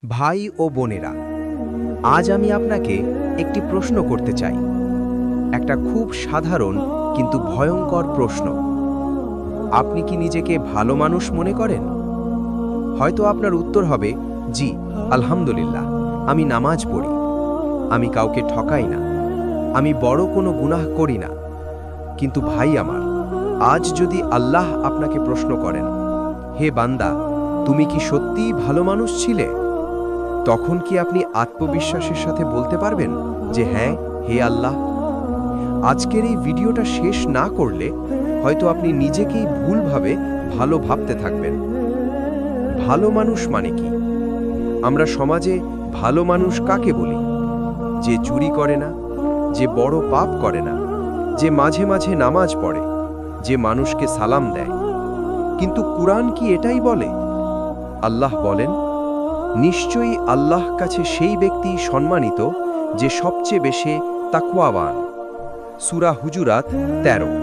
ভাই ও বোনেরা, আজ আমি আপনাকে একটি প্রশ্ন করতে চাই। একটা খুব সাধারণ কিন্তু ভয়ঙ্কর প্রশ্ন। আপনি কি নিজেকে ভালো মানুষ মনে করেন? হয়তো আপনার উত্তর হবে, জি, আলহামদুলিল্লাহ, আমি নামাজ পড়ি, আমি কাউকে ঠকাই না, আমি বড় কোনো গুনাহ করি না। কিন্তু ভাই আমার, আজ যদি আল্লাহ আপনাকে প্রশ্ন করেন, হে বান্দা, তুমি কি সত্যিই ভালো মানুষ ছিলে? তখন কি আপনি আত্মবিশ্বাসের সাথে বলতে পারবেন যে হ্যাঁ, হে আল্লাহ? আজকের এই ভিডিওটা শেষ না করলে হয়তো আপনি নিজেকেই ভুলভাবে ভালো ভাবতে থাকবেন। ভালো মানুষ মানে কি? আমরা সমাজে ভালো মানুষ কাকে বলি? যে চুরি করে না, যে বড় পাপ করে না, যে মাঝে মাঝে নামাজ পড়ে, যে মানুষকে সালাম দেয়। কিন্তু কুরআন কি এটাই বলে? আল্লাহ বলেন, নিশ্চয়ই আল্লাহ কাছে সেই ব্যক্তি সম্মানিত যে সবচেয়ে বেশি তাকওয়াবান। সূরা হুজুরাত ১৩।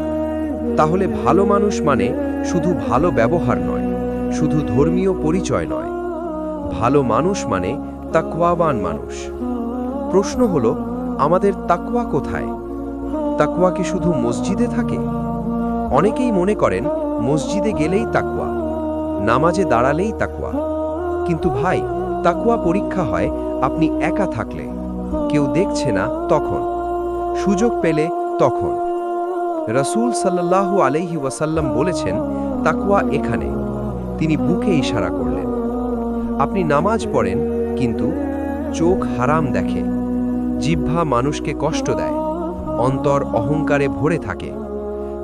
তাহলে ভালো মানুষ মানে শুধু ভালো ব্যবহার নয়, শুধু ধর্মীয় পরিচয় নয়। ভালো মানুষ মানে তাকওয়াবান মানুষ। প্রশ্ন হলো, আমাদের তাকওয়া কোথায়? তাকওয়া কি শুধু মসজিদে থাকে? অনেকেই মনে করেন মসজিদে গেলেই তাকওয়া, নামাজে দাঁড়ালেই তাকওয়া। কিন্তু ভাই, তাকওয়া পরীক্ষা হয় আপনি একা থাকলে, কেউ দেখছে না তখন, সুযোগ পেলে তখন। রাসূল সাল্লাল্লাহু আলাইহি ওয়াসাল্লাম বলেছেন, তাকওয়া এখানে। তিনি বুকে ইশারা করলেন। আপনি নামাজ পড়েন কিন্তু চোখ হারাম দেখে, জিহ্বা মানুষকে কষ্ট দেয়, অন্তর অহংকারে ভরে থাকে।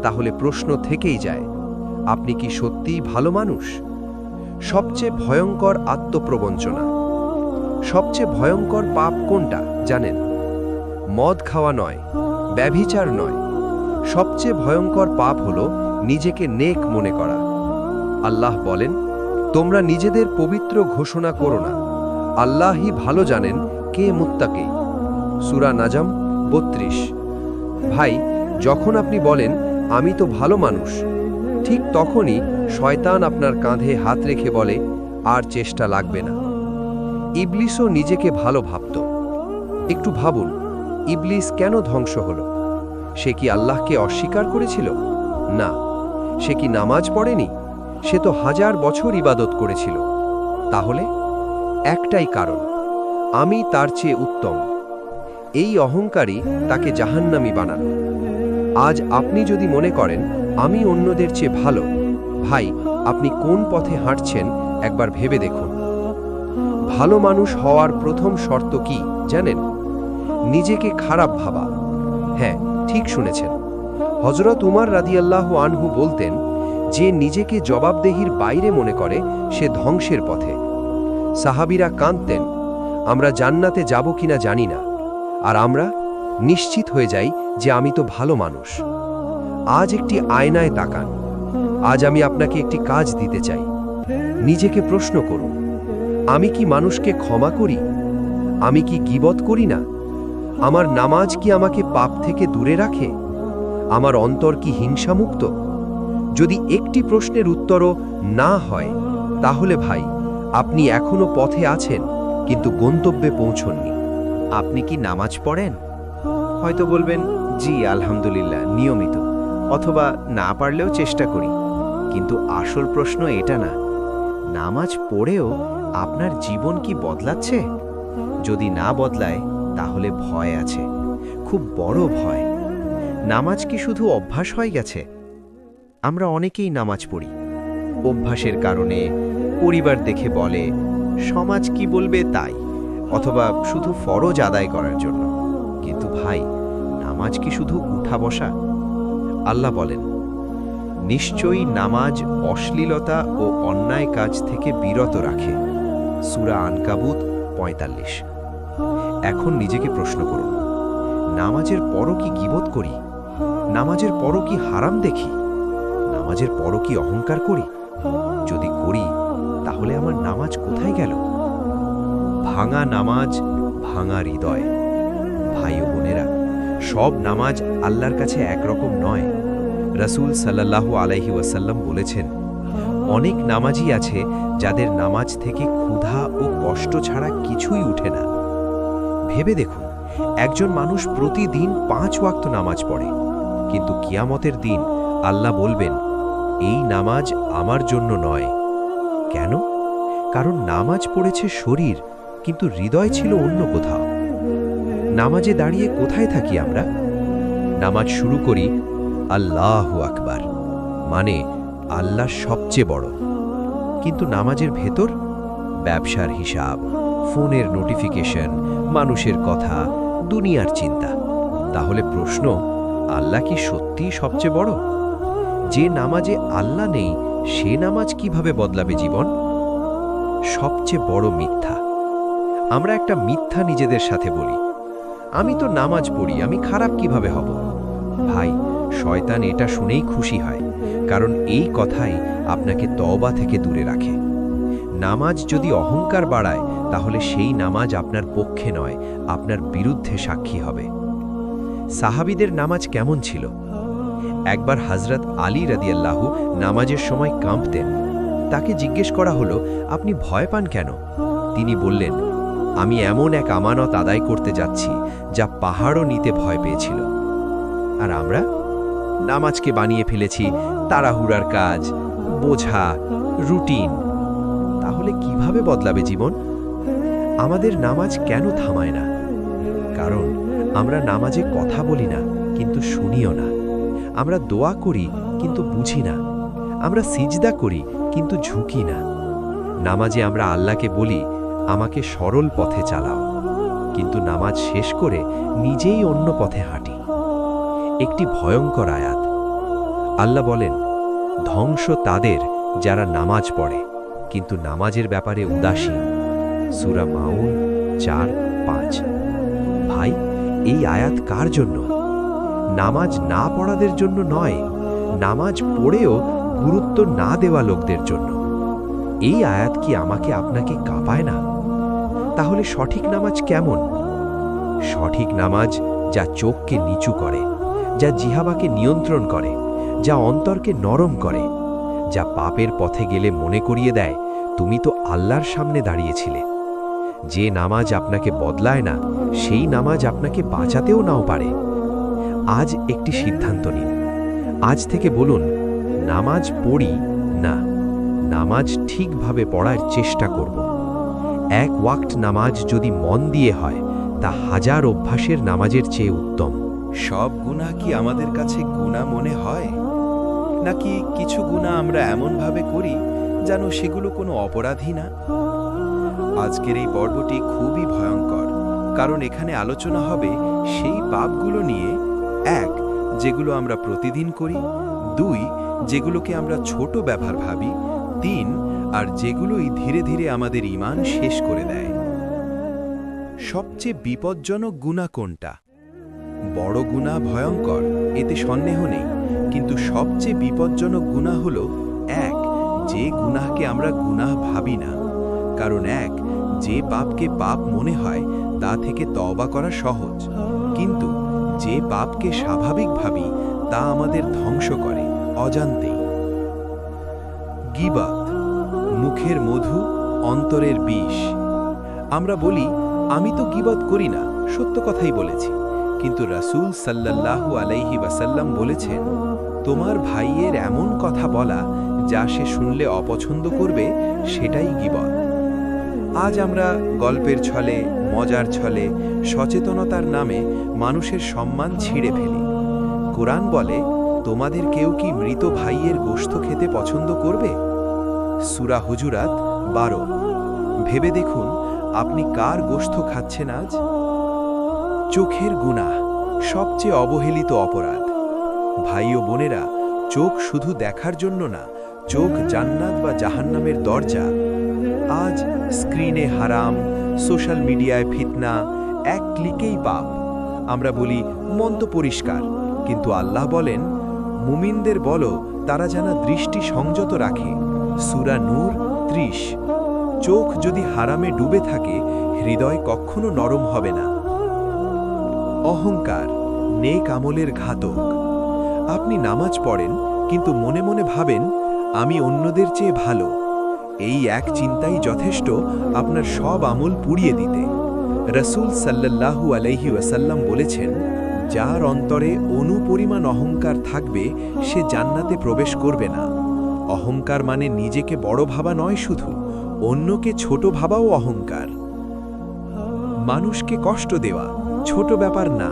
তাহলে প্রশ্ন থেকেই যায়, আপনি কি সত্যিই ভালো মানুষ? সবচেয়ে ভয়ঙ্কর আত্মপ্রবঞ্চনা। সবচেয়ে ভয়ঙ্কর পাপ কোনটা জানেন? মদ খাওয়া নয়, ব্যভিচার নয়। সবচেয়ে ভয়ঙ্কর পাপ হলো নিজেকে নেক মনে করা। আল্লাহ বলেন, তোমরা নিজেদের পবিত্র ঘোষণা করো না, আল্লাহই ভালো জানেন কে মুত্তাকি। সূরা নাজম ৩২। ভাই, যখন আপনি বলেন আমি তো ভালো মানুষ, ঠিক তখনই শয়তান আপনার কাঁধে হাত রেখে বলে, আর চেষ্টা লাগবে না। ইবলিসও নিজেকে ভালো ভাবত। একটু ভাবুন, ইবলিস কেন ধ্বংস হলো? সে কি আল্লাহকে অস্বীকার করেছিল? না। সে কি নামাজ পড়েনি? সে তো ১০০০ বছর ইবাদত করেছিল। তাহলে একটাই কারণ, আমি তার চেয়ে উত্তম। এই অহংকারী তাকে জাহান্নামী বানানো। আজ আপনি যদি মনে করেন আমি অন্যদের চেয়ে ভালো, ভাই, আপনি কোন পথে হাঁটছেন একবার ভেবে দেখুন। ভালো মানুষ হওয়ার প্রথম শর্ত কি জানেন? নিজেকে খারাপ ভাবা। হ্যাঁ, ঠিক শুনেছেন। হযরত উমর রাদিয়াল্লাহু আনহু বলতেন, যে নিজেকে জবাবদেহির বাইরে মনে করে সে ধ্বংসের পথে। সাহাবীরা কাঁদতেন, আমরা জান্নাতে যাব কিনা জানি না, আর আমরা নিশ্চিত হয়ে যাই যে আমি তো ভালো মানুষ। আজ একটি আয়নায় তাকান। আজ আমি আপনাকে একটি কাজ দিতে চাই। নিজেকে প্রশ্ন করুন, আমি কি মানুষকে ক্ষমা করি? আমি কি গীবত করি না? আমার নামাজ কি আমাকে পাপ থেকে দূরে রাখে? আমার অন্তর কি হিংসামুক্ত? যদি একটি প্রশ্নের উত্তরও না হয়, তাহলে ভাই, আপনি এখনো পথে আছেন কিন্তু গন্তব্যে পৌঁছননি। আপনি কি নামাজ পড়েন? হয়তো বলবেন, জি, আলহামদুলিল্লাহ, নিয়মিত, অথবা না পারলেও চেষ্টা করি। কিন্তু আসল প্রশ্ন এটা না, নামাজ পড়েও আপনার জীবন কি বদলাচ্ছে? যদি না বদলায়, তাহলে ভয় আছে, খুব বড় ভয়। নামাজ কি শুধু অভ্যাস হয়ে গেছে? আমরা অনেকেই নামাজ পড়ি অভ্যাসের কারণে, পরিবার দেখে বলে, সমাজ কি বলবে তাই, অথবা শুধু ফরজ আদায় করার জন্য। কিন্তু ভাই, নামাজ কি শুধু উঠা বসা? আল্লাহ বলেন, নিশ্চয়ই নামাজ অশ্লীলতা ও অন্যায় কাজ থেকে বিরত রাখে। সূরা আনকাবুত ৪৫। এখন নিজেকে প্রশ্ন করুন, নামাজের পরও কি গীবত করি? নামাজের পরও কি হারাম দেখি? নামাজের পরও কি অহংকার করি? যদি করি, তাহলে আমার নামাজ কোথায় গেল? ভাঙা নামাজ, ভাঙা হৃদয়। ভাই ও বোনেরা, সব নামাজ আল্লাহর কাছে একরকম নয়। রাসূল সাল্লাল্লাহু আলাইহি ওয়াসাল্লাম বলেছেন, অনেক নামাজি আছে যাদের নামাজ থেকে ক্ষুধা ও কষ্ট ছাড়া কিছুই উঠে না। ভেবে দেখুন, একজন মানুষ প্রতিদিন 5 ওয়াক্ত নামাজ পড়ে, কিন্তু কিয়ামতের দিন আল্লাহ বলবেন, এই নামাজ আমার জন্য নয়। কেন? কারণ নামাজ পড়েছে শরীর, কিন্তু হৃদয় ছিল অন্য কোথাও। নামাজে দাঁড়িয়ে কোথায় থাকি আমরা? নামাজ শুরু করি আল্লাহু আকবার, মানে আল্লাহ সবচেয়ে বড়। কিন্তু নামাজের ভেতর ব্যবসার হিসাব, ফোনের নোটিফিকেশন, মানুষের কথা, দুনিয়ার চিন্তা। তাহলে প্রশ্ন, আল্লাহ কি সত্যিই সবচেয়ে বড়? যে নামাজে আল্লাহ নেই, সে নামাজ কিভাবে বদলাবে জীবন? সবচেয়ে বড় মিথ্যা। আমরা একটা মিথ্যা নিজেদের সাথে বলি, আমি তো নামাজ পড়ি, আমি খারাপ কিভাবে হব? ভাই, শয়তান এটা শুনেই খুশি হয়, কারণ এই কথাই আপনাকে তওবা থেকে দূরে রাখে। নামাজ যদি অহংকার বাড়ায়, তাহলে সেই নামাজ আপনার পক্ষে নয়, আপনার বিরুদ্ধে সাক্ষী হবে। সাহাবীদের নামাজ কেমন ছিল? একবার হযরত আলী রাদিয়াল্লাহু নামাজের সময় কাঁপতেন। তাকে জিজ্ঞেস করা হলো, আপনি ভয় পান কেন? তিনি বললেন, আমি এমন এক আমানত আদায় করতে যাচ্ছি যা পাহাড়ও নিতে ভয় পেয়েছিল। আর আমরা নামাজকে বানিয়ে ফেলেছি তাড়াহুড়ার কাজ, বোঝা, রুটিন। তাহলে কিভাবে বদলাবে জীবন? আমাদের নামাজ কেন থামায় না? কারণ আমরা নামাজে কথা বলি না, কিন্তু শুনিও না। আমরা দোয়া করি, কিন্তু বুঝি না। আমরা সিজদা করি, কিন্তু ঝুঁকি না। নামাজে আমরা আল্লাহকে বলি, আমাকে সরল পথে চালাও, কিন্তু নামাজ শেষ করে নিজেই অন্য পথে হাঁটি। একটি ভয়ঙ্কর আয়াত। আল্লাহ বলেন, ধ্বংস তাদের যারা নামাজ পড়ে কিন্তু নামাজের ব্যাপারে উদাসীন। সূরা মাউন 4:5। ভাই, এই আয়াত কার জন্য? নামাজ না পড়াদের জন্য নয়, নামাজ পড়েও গুরুত্ব না দেওয়া লোকদের জন্য। এই আয়াত কি আমাকে আপনাকে কাঁপায় না? তাহলে সঠিক নামাজ কেমন? সঠিক নামাজ যা চোখকে নিচু করে, যা জিহ্বাকে নিয়ন্ত্রণ করে, যা অন্তরকে নরম করে, যা পাপের পথে গেলে মনে করিয়ে দেয় তুমি তো আল্লাহর সামনে দাঁড়িয়েছিলে। যে নামাজ আপনাকে বদলায় না, সেই নামাজ আপনাকে বাঁচাতেও নাও পারে। আজ একটি সিদ্ধান্ত নিন। আজ থেকে বলুন, নামাজ পড়ি না, নামাজ ঠিকভাবে পড়ার চেষ্টা করব। 1 ওয়াক্ত নামাজ যদি মন দিয়ে হয়, তা 1000 অভ্যাসের নামাজের চেয়ে উত্তম। সব গুনাহ কি আমাদের কাছে গুনাহ মনে হয়, নাকি কিছু গুনাহ আমরা এমনভাবে করি যেন সেগুলো কোনো অপরাধী না? আজকের এই পর্বটি খুবই ভয়ঙ্কর, কারণ এখানে আলোচনা হবে সেই পাপগুলো নিয়ে। 1, যেগুলো আমরা প্রতিদিন করি। 2, যেগুলোকে আমরা ছোট ব্যাপার ভাবি। 3, আর যেগুলোই ধীরে ধীরে আমাদের ঈমান শেষ করে দেয়। সবচেয়ে বিপজ্জনক গুনাহ কোনটা? বড় গুনাহ ভয়ঙ্কর, এতে সন্দেহ নেই, কিন্তু সবচেয়ে বিপজ্জনক গুনাহ হলো 1, যে গুনাহকে আমরা গুনাহ ভাবি না। কারণ 1, যে পাপকে পাপ মনে হয় তা থেকে তওবা করা সহজ, কিন্তু যে পাপকে স্বাভাবিক ভাবি তা আমাদের ধ্বংস করে অজান্তেই। গীবত, মুখের মধু, অন্তরের বিষ। আমরা বলি, আমি তো গীবত করি না, সত্য কথাই বলেছি। কিন্তু রাসূল সাল্লাল্লাহু আলাইহি ওয়াসাল্লাম বলেছেন, তোমার ভাইয়ের এমন কথা বলা যা সে শুনলে অপছন্দ করবে, সেটাই গীবত। আজ আমরা গল্পের ছলে, মজার ছলে, সচেতনতার নামে মানুষের সম্মান ছিঁড়ে ফেলি। কোরআন বলে, তোমাদের কেউ কি মৃত ভাইয়ের গোশত খেতে পছন্দ করবে? সূরা হুজুরাত 12। ভেবে দেখুন, আপনি কার গোশত খাচ্ছেন আজ? চোখের গুনাহ, সবচেয়ে অবহেলিত অপরাধ। ভাই ও বোনেরা, চোখ শুধু দেখার জন্য না, চোখ জান্নাত বা জাহান্নামের দরজা। আজ স্ক্রিনে হারাম, সোশ্যাল মিডিয়ায় ফিতনা, এক ক্লিকেই পাপ। আমরা বলি মন তো পরিষ্কার, কিন্তু আল্লাহ বলেন, মুমিনদের বলো তারা যেন দৃষ্টি সংযত রাখে। সূরা নূর 30। চোখ যদি হারামে ডুবে থাকে, হৃদয় কখনো নরম হবে না। অহংকার, নেক আমলের ঘাতক। আপনি নামাজ পড়েন, কিন্তু মনে মনে ভাবেন, আমি অন্যদের চেয়ে ভালো। এই এক চিন্তাই যথেষ্ট আপনার সব আমল পুড়িয়ে দিতে। রাসূল সাল্লাল্লাহু আলাইহি ওয়াসাল্লাম বলেছেন, যার অন্তরে অনুপরিমাণ অহংকার থাকবে সে জান্নাতে প্রবেশ করবে না। অহংকার মানে নিজেকে বড় ভাবা নয়, শুধু অন্যকে ছোট ভাবাও অহংকার। মানুষকে কষ্ট দেওয়া ছোট ব্যাপার না।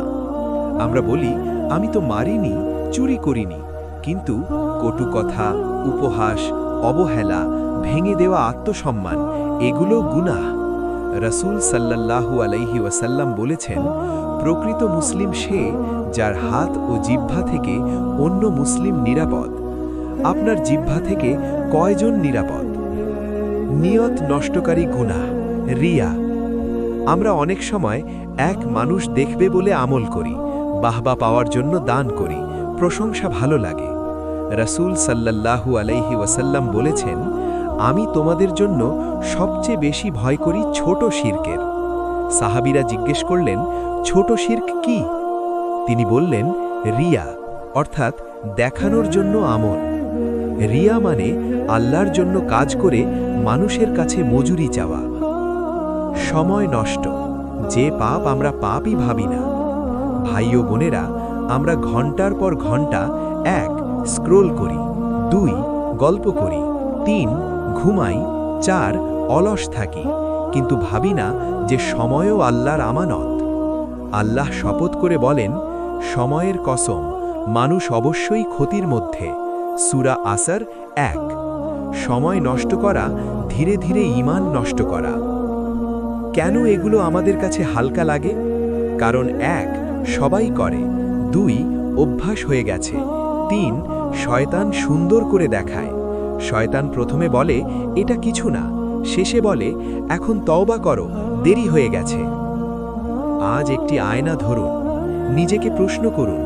আমরা বলি, আমি তো মারিনি, চুরি করিনি, কিন্তু কটু কথা, উপহাস, অবহেলা, ভেঙে দেওয়া আত্মসম্মান, এগুলো গুনাহ। রাসূল সাল্লাল্লাহু আলাইহি ওয়াসাল্লাম বলেছেন, প্রকৃত মুসলিম সে যার হাত ও জিহ্বা থেকে অন্য মুসলিম নিরাপদ। আপনার জিহ্বা থেকে কয়জন নিরাপদ? নিয়ত নষ্টকারী গুনাহ, রিয়া। আমরা অনেক সময় এক মানুষ দেখবে বলে আমল করি, বাহবা পাওয়ার জন্য দান করি, প্রশংসা ভালো লাগে। রাসূল সাল্লাল্লাহু আলাইহি ওয়াসাল্লাম বলেছেন, আমি তোমাদের জন্য সবচেয়ে বেশি ভয় করি ছোট শিরকের। সাহাবীরা জিজ্ঞেস করলেন, ছোট শিরক কি? তিনি বললেন, রিয়া, অর্থাৎ দেখানোর জন্য আমল। রিয়া মানে আল্লাহর জন্য কাজ করে মানুষের কাছে মজুরি চাওয়া। সময় নষ্ট, যে পাপ আমরা পাপই ভাবি না। ভাই ও বোনেরা, আমরা ঘন্টার পর ঘন্টা 1 স্ক্রোল করি, 2 গল্প করি, 3 ঘুমাই, 4 অলস থাকি, কিন্তু ভাবি না যে সময়ও আল্লাহর আমানত। আল্লাহ শপথ করে বলেন, সময়ের কসম, মানুষ অবশ্যই ক্ষতির মধ্যে। সূরা আসর 1। সময় নষ্ট করা ধীরে ধীরে ঈমান নষ্ট করা। কেন এগুলো আমাদের কাছে হালকা লাগে? কারণ 1 সবাই করে, 2 অভ্যাস হয়ে গেছে, 3 শয়তান সুন্দর করে দেখায়। শয়তান প্রথমে বলে এটা কিছু না, শেষে বলে এখন তওবা করো, দেরি হয়ে গেছে। আজ একটি আয়না ধরুন, নিজেকে প্রশ্ন করুন,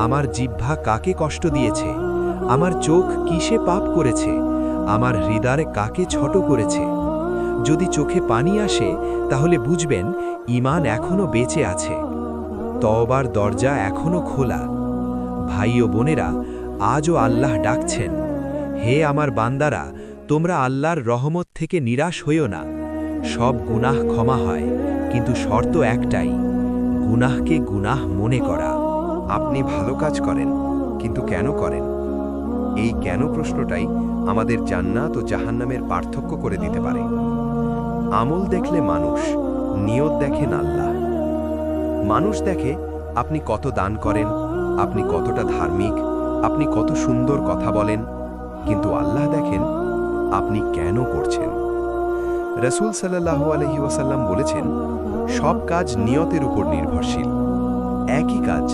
আমার জিহ্বা কাকে কষ্ট দিয়েছে? আমার চোখ কিসে পাপ করেছে? আমার হৃদয়ে কাকে ছোট করেছে? যদি চোখে পানি আসে তাহলে বুঝবেন ঈমান এখনো বেঁচে আছে, তওবার দরজা এখনো খোলা। ভাই ও বোনেরা, আজও আল্লাহ ডাকছেন, হে আমার বান্দারা, তোমরা আল্লাহর রহমত থেকে নিরাশ হইও না। সব গুনাহ ক্ষমা হয়, কিন্তু শর্ত একটাই, গুনাহকে গুনাহ মনে করা। আপনি ভালো কাজ করেন, কিন্তু কেন করেন? এই কেন প্রশ্নটাই আমাদের জান্নাত ও জাহান্নামের পার্থক্য করে দিতে পারে। আমল দেখলে মানুষ, নিয়ত দেখেন আল্লাহ। মানুষ দেখে আপনি কত দান করেন, আপনি কতটা ধার্মিক, আপনি কত সুন্দর কথা বলেন, কিন্তু আল্লাহ দেখেন আপনি কেন করছেন। রাসূল সাল্লাল্লাহু আলাইহি ওয়াসাল্লাম বলেছেন, সব কাজ নিয়তের উপর নির্ভরশীল। একই কাজ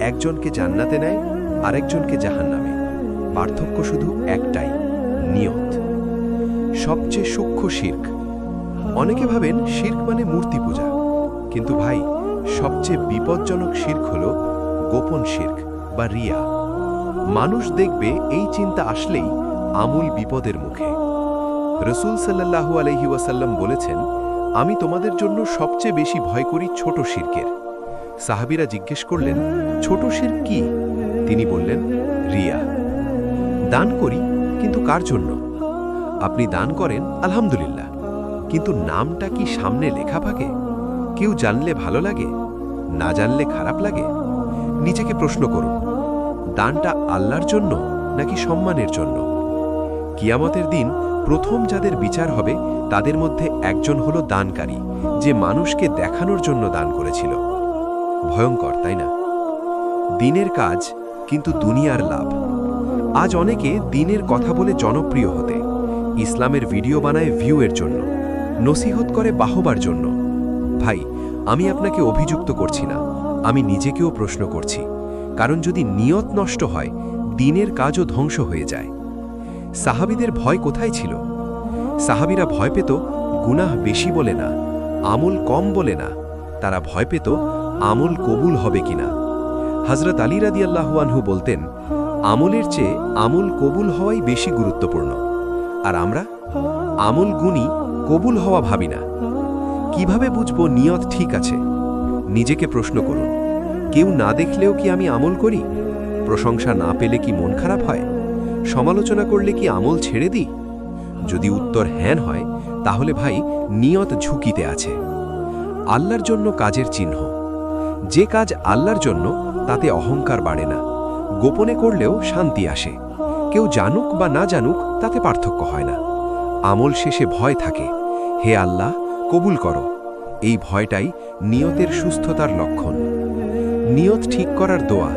একজনকে জান্নাতে নেয়, আরেকজনকে জাহান্নামে। পার্থক্য শুধু একটাই, নিয়ত। সবচেয়ে সূক্ষ্ম শিরক। অনেকে ভাবেন শিরক মানে মূর্তি পূজা, কিন্তু ভাই, সবচেয়ে বিপজ্জনক শিরক হলো গোপন শিরক বা রিয়া। মানুষ দেখবে এই চিন্তা আসলেই আমূল বিপদের মুখে। রাসূল সাল্লাল্লাহু আলাইহি ওয়াসাল্লাম বলেছেন, আমি তোমাদের জন্য সবচেয়ে বেশি ভয় করি ছোট শিরকের। সাহাবীরা জিজ্ঞেস করলেন, ছোট শিরক কি? তিনি বললেন, রিয়া। দান করি, কিন্তু কার জন্য? আপনি দান করেন আলহামদুলিল্লাহ, কিন্তু নামটা কি সামনে লেখা থাকে? কেউ জানলে ভালো লাগে, না জানলে খারাপ লাগে? নিজেকে প্রশ্ন করুন, দানটা আল্লাহর জন্য নাকি সম্মানের জন্য? কিয়ামতের দিন প্রথম যাদের বিচার হবে তাদের মধ্যে একজন হলো দানকারী, যে মানুষকে দেখানোর জন্য দান করেছিল। ভয়ঙ্কর, তাই না? দিনের কাজ কিন্তু দুনিয়ার লাভ। আজ অনেকে দিনের কথা বলে জনপ্রিয় হতে, ইসলামের ভিডিও বানায় ভিউয়ের জন্য, নসিহত করে বাহবার জন্য। ভাই, আমি আপনাকে অভিযুক্ত করছি না, আমি নিজেকেও প্রশ্ন করছি। কারণ যদি নিয়ত নষ্ট হয়, দিনের কাজও ধ্বংস হয়ে যায়। সাহাবীদের ভয় কোথায় ছিল? সাহাবীরা ভয় পেত গুনাহ বেশি বলে না, আমল কম বলে না, তারা ভয় পেত আমল কবুল হবে কিনা। হযরত আলী রাদিয়াল্লাহু আনহু বলতেন, আমলের চেয়ে আমল কবুল হওয়াই বেশি গুরুত্বপূর্ণ। আর আমরা আমল গুণী, কবুল হওয়া ভাবি না। কিভাবে বুঝবো নিয়ত ঠিক আছে? নিজেকে প্রশ্ন করুন, কেউ না দেখলেও কি আমি আমল করি? প্রশংসা না পেলে কি মন খারাপ হয়? সমালোচনা করলে কি আমল ছেড়ে দিই? যদি উত্তর হ্যাঁ হয় তাহলে ভাই নিয়ত ঝুঁকিতে আছে। আল্লাহর জন্য কাজের চিহ্ন। যে কাজ আল্লাহর জন্য তাতে অহংকার বাড়ে না, গোপনে করলেও শান্তি আসে। কেউ জানুক বা না জানুক তাতে পার্থক্য হয় না। আমল শেষে ভয় থাকে, হে আল্লাহ কবুল করো। এই ভয়টাই নিয়তের সুস্থতার লক্ষণ। নিয়ত ঠিক করার দোয়া।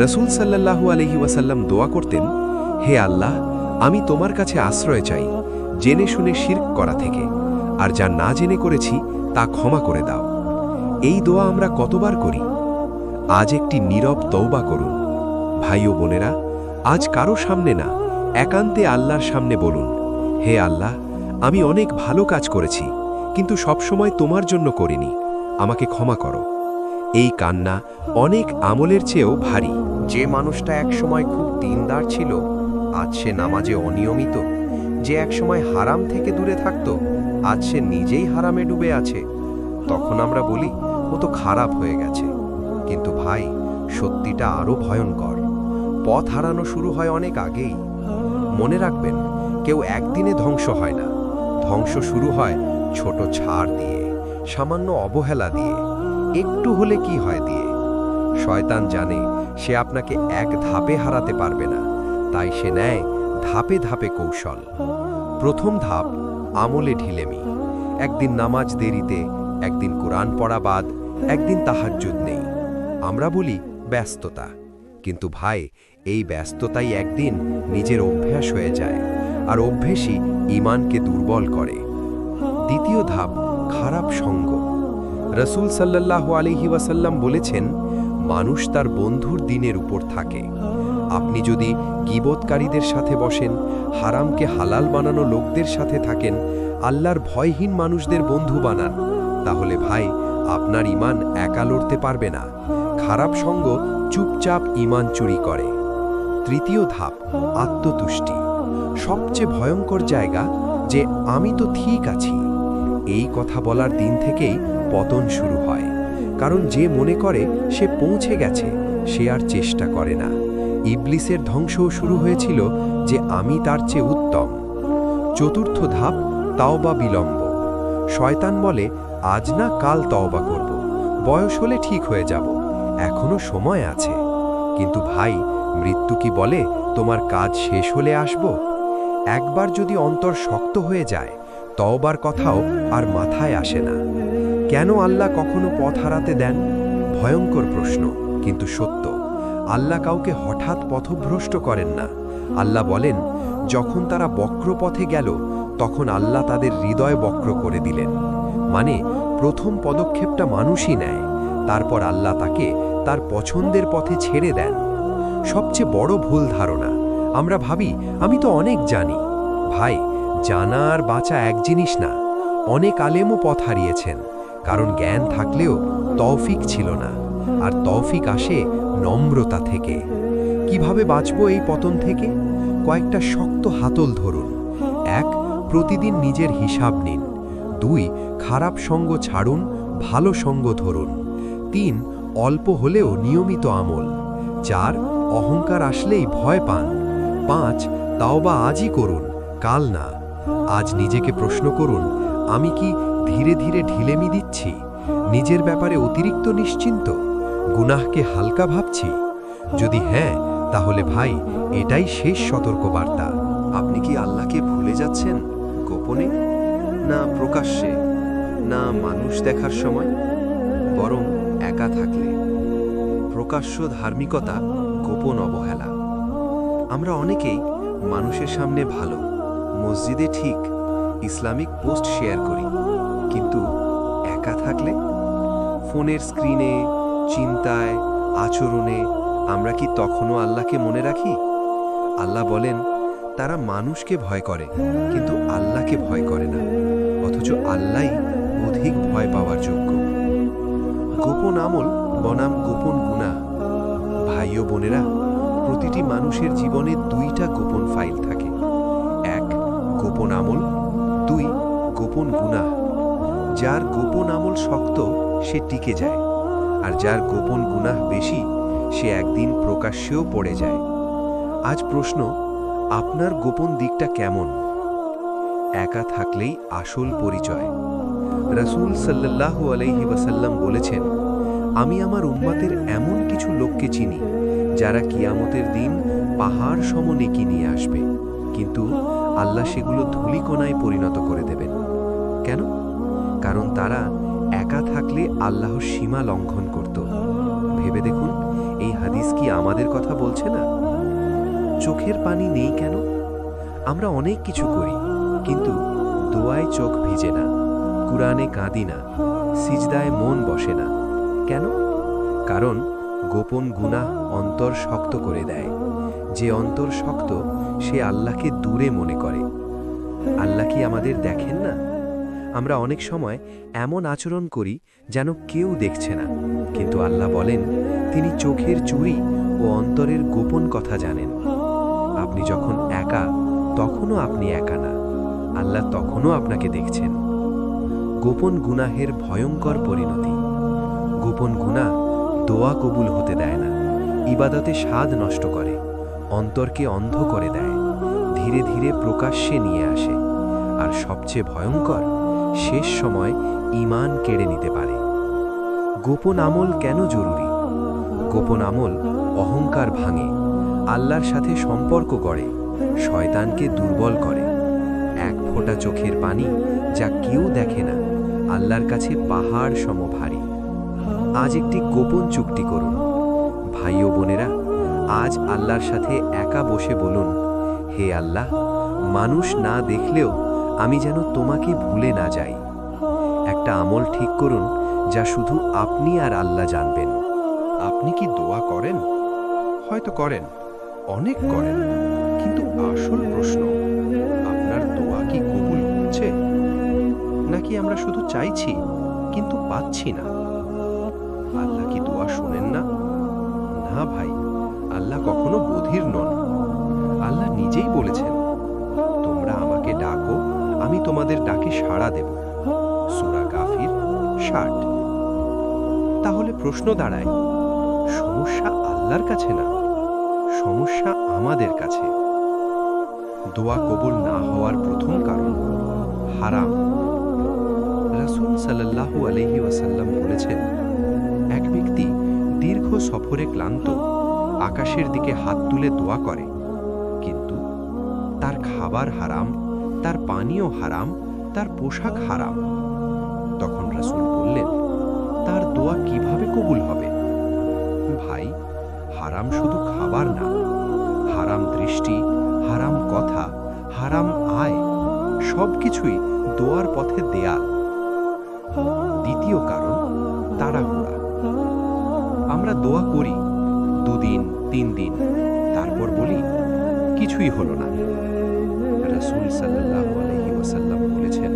রসুল সাল্লাল্লাহু আলাইহি ওয়াসাল্লাম দোয়া করতেন, হে আল্লাহ আমি তোমার কাছে আশ্রয় চাই জেনে শুনে শিরক করা থেকে, আর যা না জেনে করেছি তা ক্ষমা করে দাও। এই দোয়া আমরা কতবার করি? আজ একটি নীরব তওবা করুন। ভাই ও বোনেরা, আজ কারো সামনে না, একান্তে আল্লাহর সামনে বলুন, হে আল্লাহ আমি অনেক ভালো কাজ করেছি, কিন্তু সবসময় তোমার জন্য করিনি, আমাকে ক্ষমা করো। এই কান্না অনেক আমলের চেয়েও ভারী। যে মানুষটা একসময় খুব দিনদার ছিল, আজ সে নামাজে অনিয়মিত। যে একসময় হারাম থেকে দূরে থাকত, আজ সে নিজেই হারামে ডুবে আছে। তখন আমরা বলি ও তো খারাপ হয়ে গেছে, কিন্তু ভাই সত্যিটা আরো ভয়ঙ্কর। পথ হারানো শুরু হয় অনেক আগেই। মনে রাখবেন, কেউ একদিনে ধ্বংস হয় না। ধ্বংস শুরু হয় ছোট ছাড় দিয়ে, সামান্য অবহেলা দিয়ে, একটু হলে কি হয় দিয়ে। শয়তান জানে সে আপনাকে এক ধাপে হারাতে পারবে না, তাই সে নেয় ধাপে ধাপে কৌশল। প্রথম ধাপ, আমলে ঢিলেমি। একদিন নামাজ দেরিতে, একদিন কোরআন পড়া বাদ, একদিন তাহাজ্জুদ নেই। আমরা বলি ব্যস্ততা, কিন্তু ভাই এই ব্যস্ততাই একদিন নিজের অভ্যাস হয়ে যায়, আর অভ্যেসই ঈমানকে দুর্বল করে। দ্বিতীয় ধাপ, খারাপ সঙ্গ। রসুল সাল্লাল্লাহু আলাইহি ওয়াসাল্লাম বলেছেন, মানুষ তার বন্ধুর দিনের উপর থাকে। আপনি যদি গীবতকারীদের সাথে বসেন, হারামকে হালাল বানানো লোকদের সাথে থাকেন, আল্লাহর ভয়হীন মানুষদের বন্ধু বানান, তাহলে ভাই আপনার ঈমান একা লড়তে পারবে না। খারাপ সঙ্গ চুপচাপ ঈমান চুরি করে। তৃতীয় ধাপ, আত্মতুষ্টি। সবচেয়ে ভয়ঙ্কর জায়গা যে আমি তো ঠিক আছি। এই কথা বলার দিন থেকেই পতন শুরু হয়। কারণ যে মনে করে সে পৌঁছে গেছে, সে আর চেষ্টা করে না। ইবলিসের ধ্বংসও শুরু হয়েছিল যে আমি তার চেয়ে উত্তম। চতুর্থ ধাপ, তাওবা বিলম্ব। শয়তান বলে, আজ না কাল তওবা করব, বয়স হলে ঠিক হয়ে যাব, এখনো সময় আছে। কিন্তু ভাই মৃত্যু কি বলে তোমার কাজ শেষ হলে আসব? একবার যদি অন্তর শক্ত হয়ে যায়, তওবার কথাও আর মাথায় আসে না। কেন আল্লাহ কখনো পথ হারাতে দেন? ভয়ঙ্কর প্রশ্ন, কিন্তু সত্য। আল্লাহ কাউকে হঠাৎ পথভ্রষ্ট করেন না। আল্লাহ বলেন, যখন তারা বক্র পথে গেল, তখন আল্লাহ তাদের হৃদয় বক্র করে দিলেন। মানে প্রথম পদক্ষেপটা মানুষই নেয়, তারপর আল্লাহ তাকে তার পছন্দের পথে ছেড়ে দেন। সবচেয়ে বড় ভুল ধারণা, আমরা ভাবি আমি তো অনেক জানি। ভাই জানা আর বাঁচা এক জিনিস না। অনেক আলেমও পথ হারিয়েছেন, কারণ জ্ঞান থাকলেও তৌফিক ছিল না। আর তৌফিক আসে নম্রতা থেকে। কিভাবে বাঁচবো এই পতন থেকে? কয়েকটা শক্ত হাতল ধরুন। 1, প্রতিদিন নিজের হিসাব নিন। 2, খারাপ সঙ্গ ছাড়ুন, ভালো সঙ্গ ধরুন। 3, অল্প হলেও নিয়মিত আমল। 4, অহংকার আসলেই ভয় পান। 5, তাওবা আজই করুন, কাল না। আজ নিজেকে প্রশ্ন করুন, আমি কি ধীরে ধীরে ঢিলেমি দিচ্ছি? নিজের ব্যাপারে অতিরিক্ত নিশ্চিন্ত? গুনাহকে হালকা ভাবছি? যদি হ্যাঁ, তাহলে ভাই এটাই শেষ সতর্কবার্তা। আপনি কি আল্লাহকে ভুলে যাচ্ছেন? গোপনে না প্রকাশ্যে, না মানুষ দেখার সময়, বরং একা থাকলে। প্রকাশ্য ধার্মিকতা, গোপন অবহেলা। আমরা অনেকেই মানুষের সামনে ভালো, মসজিদে ঠিক, ইসলামিক পোস্ট শেয়ার করি, কিন্তু একা থাকলে ফোনের স্ক্রিনে, চিন্তায়, আচরণে আমরা কি তখনও আল্লাহকে মনে রাখি? আল্লাহ বলেন, তারা মানুষকে ভয় করে কিন্তু আল্লাহকে ভয় করে না, অথচ আল্লাহই অধিক ভয় পাওয়ার যোগ্য। গোপন আমল বনাম গোপন গুনাহ। ভাই ও বোনেরা, প্রতিটি মানুষের জীবনে 2টা গোপন ফাইল থাকে। 1, গোপন আমল। 2, গোপন গুনাহ। যার গোপন আমল শক্ত সে টিকে যায়, আর যার গোপন গুনাহ বেশি সে একদিন প্রকাশ্যেও পড়ে যায়। আজ প্রশ্ন, আপনার গোপন দিকটা কেমন? একা থাকলেই আসল পরিচয়। রাসূল সাল্লাল্লাহু আলাইহি ওয়াসাল্লাম বলেছেন, আমি আমার উম্মতের এমন কিছু লোককে চিনি যারা কিয়ামতের দিন পাহাড় সম নেকি নিয়ে আসবে, কিন্তু আল্লাহ সেগুলো ধূলিকণায় পরিণত করে দেবেন। কেন? কারণ তারা একা থাকলে আল্লাহর সীমা লঙ্ঘন করত। ভেবে দেখুন, এই হাদিস কি আমাদের কথা বলছে না? চোখের পানি নেই কেন? আমরা অনেক কিছু করি, কিন্তু দোয়ায় চোখ ভিজে না, কুরআনে কাঁদি না, সিজদায় মন বসে না। কেন? কারণ গোপন গুনাহ অন্তর শক্ত করে দেয়। যে অন্তর শক্ত, সে আল্লাহকে দূরে মনে করে। আল্লাহ কি আমাদের দেখেন না? আমরা অনেক সময় এমন আচরণ করি যেন কেউ দেখছে না, কিন্তু আল্লাহ বলেন তিনি চোখের চুরি ও অন্তরের গোপন কথা জানেন। আপনি যখন একা, তখনও আপনি একা না, আল্লাহ তখনও আপনাকে দেখছেন। গোপন গুনাহের ভয়ঙ্কর পরিণতি। গোপন গুনাহ দোয়া কবুল হতে দেয় না, ইবাদতে স্বাদ নষ্ট করে, অন্তরকে অন্ধ করে দেয়, ধীরে ধীরে প্রকাশ্যে নিয়ে আসে, আর সবচেয়ে ভয়ঙ্কর, শেষ সময় ঈমান কেড়ে নিতে পারে। গোপন আমল কেন জরুরি? গোপন আমল অহংকার ভাঙে, আল্লাহর সাথে সম্পর্ক গড়ে, শয়তানকে দুর্বল করে। এক ফোঁটা চোখের পানি যা কেউ দেখে না, আল্লাহর কাছে পাহাড় সম ভারী। আজ একটি গোপন চুক্তি করুন। ভাই ও বোনেরা, আজ আল্লাহর সাথে একা বসে বলুন, হে আল্লাহ, মানুষ না দেখলেও আমি যেন তোমাকে ভুলে না যাই। একটা আমল ঠিক করুন যা শুধু আপনি আর আল্লাহ জানবেন। আপনি কি দোয়া করেন? হয়তো করেন, অনেক করেন, কিন্তু আসল প্রশ্ন, আপনার দোয়া কি কবুল হচ্ছে? নাকি আমরা শুধু চাইছি কিন্তু পাচ্ছি না? আল্লাহ কি দোয়া শোনেন না? না ভাই, আল্লাহ কখনো বধির নন। আল্লাহ নিজেই বলেছেন, তোমরা আমাকে ডাকো, আমি তোমাদের ডাকে সাড়া দেব। সূরা গাফির 60। তাহলে প্রশ্ন দাঁড়ায়, সমস্যা আল্লাহর কাছে না, সমস্যা আমাদের কাছে। দোয়া কবুল না হওয়ার প্রথম কারণ হারাম। রাসূল সাল্লাল্লাহু আলাইহি ওয়াসাল্লাম বলেছেন, এক ব্যক্তি দীর্ঘ সফরে ক্লান্ত আকাশের দিকে হাত তুলে দোয়া করে, কিন্তু তার খাবার হারাম, তার পানীয় হারাম, তার পোশাক হারাম। তখন রাসূল বললেন, তার দোয়া কিভাবে কবুল হবে? ভাই, হারাম শুধু খাবার না, হারাম দৃষ্টি, হারাম কথা, হারাম আয়, সবকিছুই দোয়ার পথে দেয়াল। দ্বিতীয় কারণ তাড়াহুড়া। আমরা দোয়া করি 2 দিন 3 দিন, তারপর বলি কিছুই হলো না। রাসূল সাল্লাল্লাহু আলাইহি ওয়াসাল্লাম বলেছেন,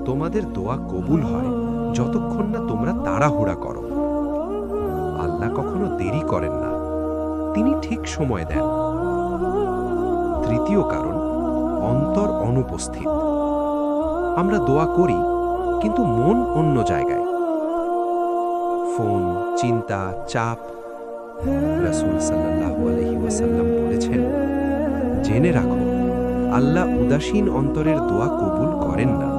তোমাদের দোয়া কবুল হয় যতক্ষণ না তোমরা তাড়াহুড়া করো। আল্লাহ কখনো দেরি করেন না, তিনি ঠিক সময় দেন। তৃতীয় কারণ অন্তর অনুপস্থিত। আমরা দোয়া করি কিন্তু মন অন্য জায়গায়, ফোন, চিন্তা, চাপ। রাসূল সাল্লাল্লাহু আলাইহি ওয়াসাল্লাম বলেছেন, জেনে রাখো, আল্লাহ উদাসীন অন্তরের দোয়া কবুল করেন না।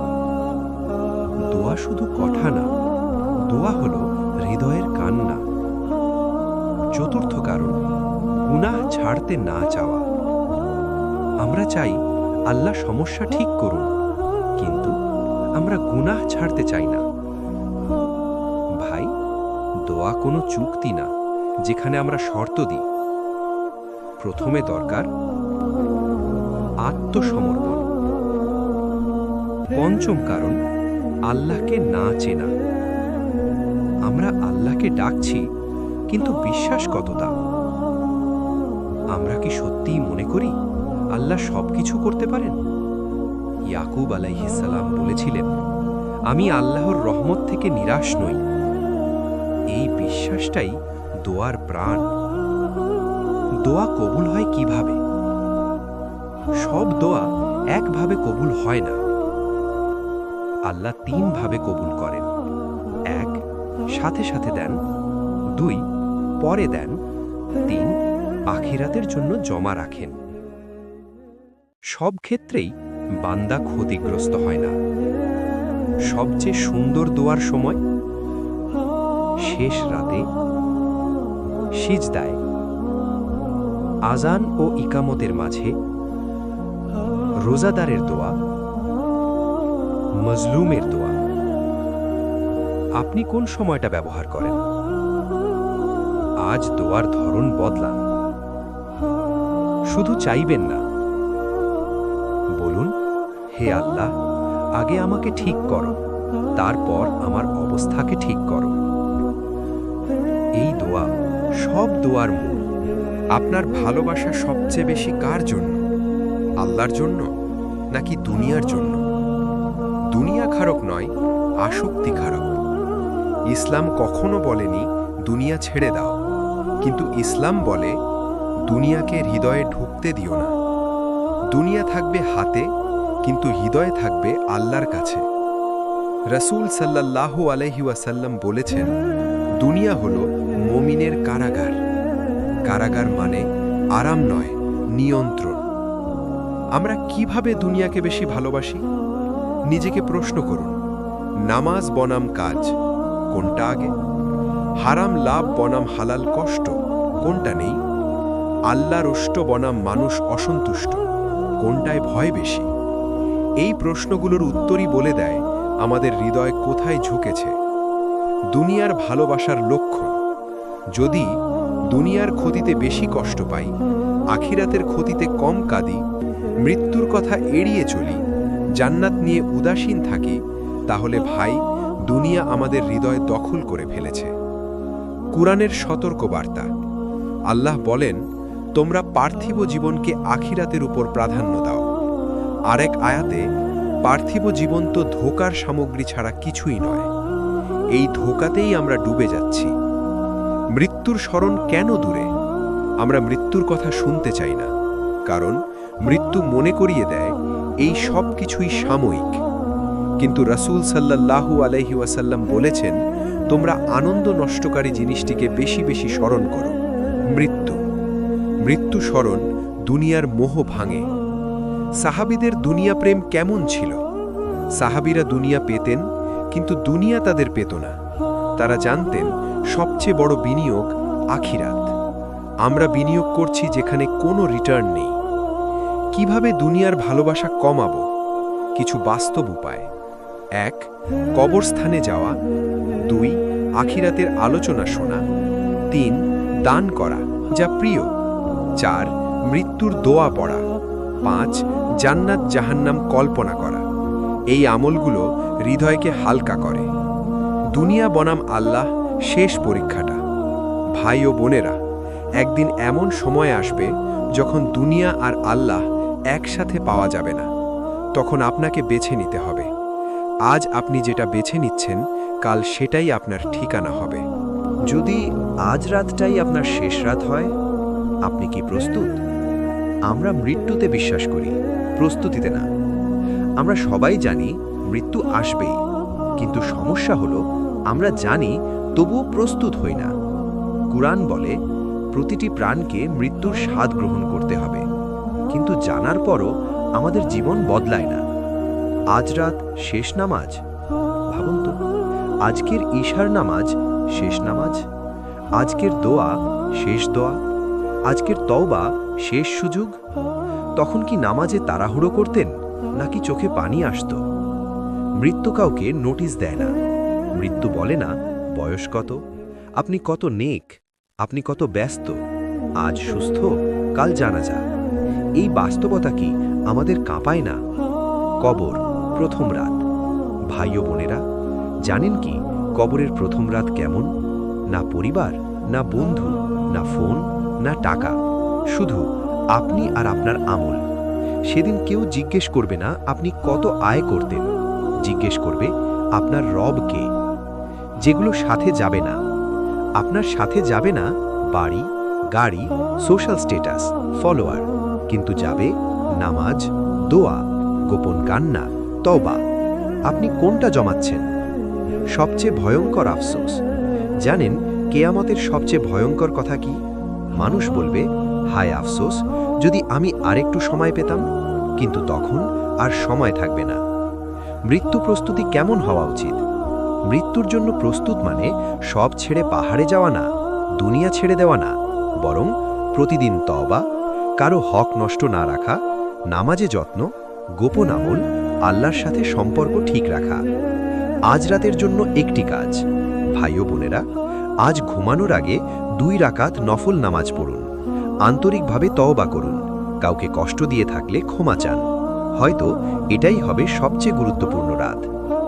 দোয়া শুধু কথা না, দোয়া হলো হৃদয়ের কান্না। চতুর্থ কারণ গুনাহ ছাড়তে না চাওয়া। আমরা চাই আল্লাহ সমস্যা ঠিক করুন, কিন্তু আমরা গুনাহ ছাড়তে চাই না। ভাই, দোয়া কোনো চুক্তি না যেখানে আমরা শর্ত দিই। প্রথমে দরকার আত্মসমর্পণ। পঞ্চম কারণ আল্লাহকে না চেনা। আমরা আল্লাহকে ডাকছি, কিন্তু বিশ্বাস কতটা? আমরা কি সত্যিই মনে করি আল্লাহ সবকিছু করতে পারেন? ইয়াকুব আলাইহিস সালাম বলেছিলেন, আমি আল্লাহর রহমত থেকে নিরাশ নই। এই বিশ্বাসটাই দোয়ার প্রাণ। দোয়া কবুল হয় কিভাবে? সব দোয়া একভাবে কবুল হয় না। আল্লাহ 3 ভাবে কবুল করেন। 1, সাথে সাথে দেন। 2, পরে দেন। 3, আখিরাতের জন্য জমা রাখেন। সব ক্ষেত্রেই বান্দা ক্ষতিগ্রস্ত হয় না। সবচেয়ে সুন্দর দোয়ার সময় শেষ রাতে, সিজদায়, আজান ও ইকামতের মাঝে, রোজাদারের দোয়া, মজলুমের দোয়া। আপনি কোন সময়টা ব্যবহার করেন? আজ দোয়ার ধরন বদলান। শুধু চাইবেন না, বলুন, হে আল্লাহ, আগে আমাকে ঠিক করো, তারপর আমার অবস্থাকে ঠিক করো। এই দোয়া সব দোয়ার মূল। আপনার ভালোবাসা সবচেয়ে বেশি কার জন্য? আল্লাহর জন্য নাকি দুনিয়ার জন্য? দুনিয়া খারাপ নয়, আসক্তি খারাপ। ইসলাম কখনো বলেনি দুনিয়া ছেড়ে দাও, কিন্তু ইসলাম বলে দুনিয়াকে হৃদয়ে ঢুকতে দিও না। দুনিয়া থাকবে হাতে, কিন্তু হৃদয়ে থাকবে আল্লাহর কাছে। রাসূল সাল্লাল্লাহু আলাইহি ওয়াসাল্লাম বলেছেন, দুনিয়া হলো মুমিনের কারাগার। কারাগার মানে আরাম নয়, নিয়ন্ত্রণ। আমরা কিভাবে দুনিয়াকে বেশি ভালোবাসি? নিজেকে প্রশ্ন করুন, নামাজ বনাম কাজ, কোনটা আগে? হারাম লাভ বনাম হালাল কষ্ট, কোনটা নেই? আল্লাহর অষ্ট বনাম মানুষ অসন্তুষ্ট, কোনটায় ভয় বেশি? এই প্রশ্নগুলোর উত্তরই বলে দেয় আমাদের হৃদয় কোথায় ঝুঁকেছে। দুনিয়ার ভালোবাসার লক্ষণ: যদি দুনিয়ার ক্ষতিতে বেশি কষ্ট পাই, আখিরাতের ক্ষতিতে কম কাঁদি, মৃত্যুর কথা এড়িয়ে চলি, জান্নাত নিয়ে উদাসীন থাকি, তাহলে ভাই, দুনিয়া আমাদের হৃদয় দখল করে ফেলেছে। কুরআনের সতর্কবার্তা: আল্লাহ বলেন, তোমরা পার্থিব জীবনকে আখিরাতের উপর প্রাধান্য দাও। আরেক আয়াতে, পার্থিব জীবন তো ধোঁকার সামগ্রী ছাড়া কিছুই নয়। এই ধোঁকাতেই আমরা ডুবে যাচ্ছি। মৃত্যুর স্মরণ কেন দূরে? আমরা মৃত্যুর কথা শুনতে চাই না, কারণ মৃত্যু মনে করিয়ে দেয় এই সব কিছুই সাময়িক। কিন্তু রাসূল সাল্লাল্লাহু আলাইহি ওয়াসাল্লাম বলেছেন, তোমরা আনন্দ নষ্টকারী জিনিসটিকে বেশি বেশি স্মরণ করো। মৃত্যু স্মরণ দুনিয়ার মোহ ভাঙে। সাহাবীদের দুনিয়া প্রেম কেমন ছিল? সাহাবীরা দুনিয়া পেতেন, কিন্তু দুনিয়া তাদের পেত না। তারা জানতেন সবচেয়ে বড় বিনিয়োগ আখিরাত। আমরা বিনিয়োগ করছি যেখানে কোনো রিটার্ন নেই। কিভাবে দুনিয়ার ভালোবাসা কমাবো? কিছু বাস্তব উপায়: 1. কবরস্থানে যাওয়া। 2. আখিরাতের আলোচনা শোনা। 3. দান করা, যা প্রিয়। 4. মৃত্যুর দোয়া পড়া। 5. জান্নাত জাহান্নাম কল্পনা করা। এই আমলগুলো হৃদয়কে হালকা করে। দুনিয়া বনাম আল্লাহ শেষ পরীক্ষাটা। ভাই ও বোনেরা, একদিন এমন সময় আসবে যখন দুনিয়া আর আল্লাহ একসাথে পাওয়া যাবে না। তখন আপনাকে বেছে নিতে হবে। আজ আপনি যেটা বেছে নিচ্ছেন, কাল সেটাই আপনার ঠিকানা হবে। যদি আজ রাতটাই আপনার শেষ রাত হয়, আপনি কি প্রস্তুত? আমরা মৃত্যুতে বিশ্বাস করি, প্রস্তুতিতে না। আমরা সবাই জানি মৃত্যু আসবেই, কিন্তু সমস্যা হলো আমরা জানি তবুও প্রস্তুত হই না। কুরআন বলে, প্রতিটি প্রাণকে মৃত্যুর স্বাদ গ্রহণ করতে হবে, কিন্তু জানার পরও আমাদের জীবন বদলায় না। আজ রাত শেষ নামাজ, ভাবুন তো, আজকের ঈশার নামাজ শেষ নামাজ, আজকের দোয়া শেষ দোয়া, আজকের তওবা শেষ সুযোগ। তখন কি নামাজে তাড়াহুড়ো করতেন, নাকি চোখে পানি আসতো? মৃত্যু কাউকে নোটিশ দেয় না। মৃত্যু বলে না বয়স কত, আপনি কত নেক, আপনি কত ব্যস্ত, আজ সুস্থ কাল জানাজা। এই বাস্তবতা কি আমাদের কাঁপায় না? কবর, প্রথম রাত। ভাই ও বোনেরা, জানেন কি কবরের প্রথম রাত কেমন? না পরিবার, না বন্ধু, না ফোন, না টাকা, শুধু আপনি আর আপনার আমল। সেদিন কেউ জিজ্ঞেস করবে না আপনি কত আয় করতেন, জিজ্ঞেস করবে আপনার রব কে। যেগুলো সাথে যাবে না, আপনার সাথে যাবে না বাড়ি, গাড়ি, সোশ্যাল স্ট্যাটাস, ফলোয়ার, কিন্তু যাবে নামাজ, দোয়া, গোপন কান্না, তওবা। আপনি কোনটা জমাচ্ছেন? সবচেয়ে ভয়ঙ্কর আফসোস, জানেন কেয়ামতের সবচেয়ে ভয়ঙ্কর কথা কি? মানুষ বলবে, হায় আফসোস, যদি আমি আরেকটু সময় পেতাম। কিন্তু তখন আর সময় থাকবে না। মৃত্যু প্রস্তুতি কেমন হওয়া উচিত? মৃত্যুর জন্য প্রস্তুত মানে সব ছেড়ে পাহাড়ে যাওয়া না, দুনিয়া ছেড়ে দেওয়া না, বরং প্রতিদিন তওবা, কারো হক নষ্ট না রাখা, নামাজে যত্ন, গোপন আমল, আল্লাহর সাথে সম্পর্ক ঠিক রাখা। আজ রাতের জন্য একটি কাজ। ভাই ও বোনেরা, আজ ঘুমানোর আগে 2 রাকাত নফল নামাজ পড়ুন। আন্তরিকভাবে তওবা করুন। কাউকে কষ্ট দিয়ে থাকলে ক্ষমা চান। হয়তো এটাই হবে সবচেয়ে গুরুত্বপূর্ণ রাত।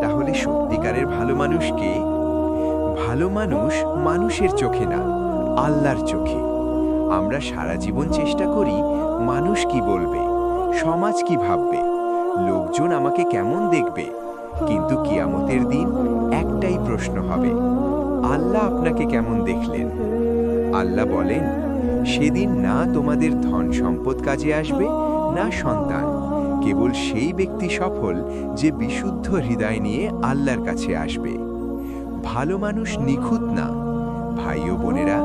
তাহলে সত্যিকারের ভালো মানুষ কে? ভালো মানুষ মানুষের চোখে না, আল্লাহর চোখে। আমরা সারা জীবন চেষ্টা করি মানুষ কি বলবে, সমাজ কি ভাববে, লোকজন আমাকে কেমন দেখবে, কিন্তু কিয়ামতের দিন একটাই প্রশ্ন হবে, আল্লাহ আপনাকে কেমন দেখলেন? আল্লাহ বলেন, সেদিন না তোমাদের ধন সম্পদ কাজে আসবে, না সন্তান। কেবল সেই ব্যক্তি সফল যে বিশুদ্ধ হৃদয় নিয়ে আল্লাহর কাছে আসবে। ভালো মানুষ নিখুঁত না। ভাই ও বোনেরা,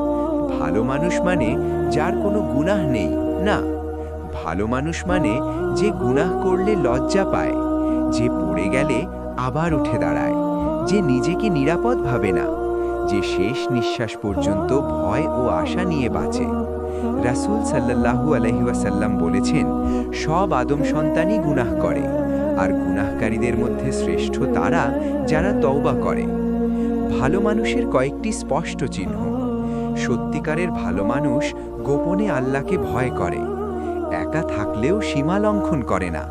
ভালো মানুষ মানে যার কোনো গুনাহ নেই না। ভালো মানুষ মানে যে গুনাহ করলে লজ্জা পায়, যে পড়ে গেলে আবার উঠে দাঁড়ায়, যে নিজেকে নিরাপদ ভাবে না, যে শেষ নিঃশ্বাস পর্যন্ত ভয় ও আশা নিয়ে বাঁচে। রাসূল সাল্লাল্লাহু আলাইহি ওয়াসাল্লাম বলেছেন, সব আদম সন্তানই গুনাহ করে, আর গুনাহকারীদের মধ্যে শ্রেষ্ঠ তারা যারা তওবা করে। ভালো মানুষের কয়েকটি স্পষ্ট চিহ্ন। সত্যিকারের ভালো মানুষ গোপনে আল্লাহকে ভয় করে, একা থাকলেও সীমা লঙ্ঘন করে না,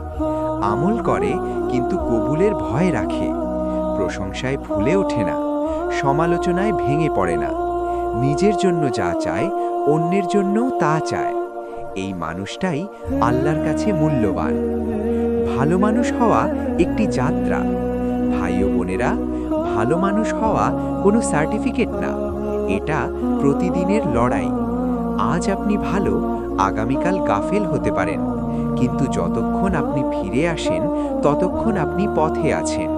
আমল করে কিন্তু কবুলের ভয় রাখে, প্রশংসায় ভুলে ওঠে না, সমালোচনায় ভেঙে পড়ে না, নিজের জন্য যা চায় অন্যের জন্যও তা চায়। এই মানুষটাই আল্লাহর কাছে মূল্যবান। ভালো মানুষ হওয়া একটি যাত্রা। ভাই ও বোনেরা, ভালো মানুষ হওয়া কোনো সার্টিফিকেট না, এটা প্রতিদিনের লড়াই। আজ আপনি ভালো, আগামীকাল গাফেল হতে পারেন, কিন্তু যতক্ষণ আপনি ফিরে আসেন ততক্ষণ আপনি পথে আছেন।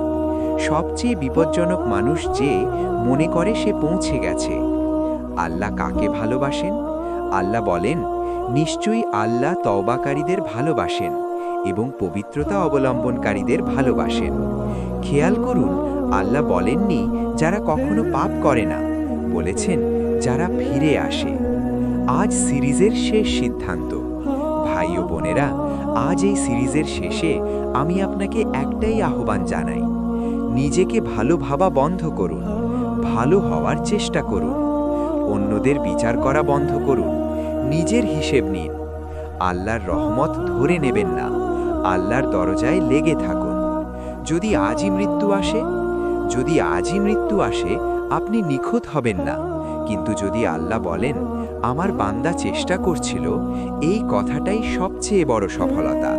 সবচেয়ে বিপজ্জনক মানুষ যে মনে করে সে পৌঁছে গেছে। আল্লাহ কাকে ভালোবাসেন? আল্লাহ বলেন, নিশ্চয়ই আল্লাহ তওবাকারীদের ভালোবাসেন এবং পবিত্রতা অবলম্বনকারীদের ভালোবাসেন। খেয়াল করুন, আল্লাহ বলেননি যারা কখনো পাপ করে না, বলেছেন যারা ফিরে আসে। আজ সিরিজের শেষ সিদ্ধান্ত। ভাই ও বোনেরা, আজ এই সিরিজের শেষে আমি আপনাকে একটাই আহ্বান জানাই, নিজেকে ভালো ভাবা বন্ধ করুন, ভালো হওয়ার চেষ্টা করুন, অন্যদের বিচার করা বন্ধ করুন, নিজের হিসেব নিন। আল্লাহর রহমত ধরে নেবেন না, আল্লাহর দরজায় লেগে থাকুন। যদি আজই মৃত্যু আসে, আপনি নিখুঁত হবেন না, কিন্তু যদি আল্লাহ বলেন, আমার বান্দা চেষ্টা করছিল, এই কথাটাই সবচেয়ে বড় সফলতা।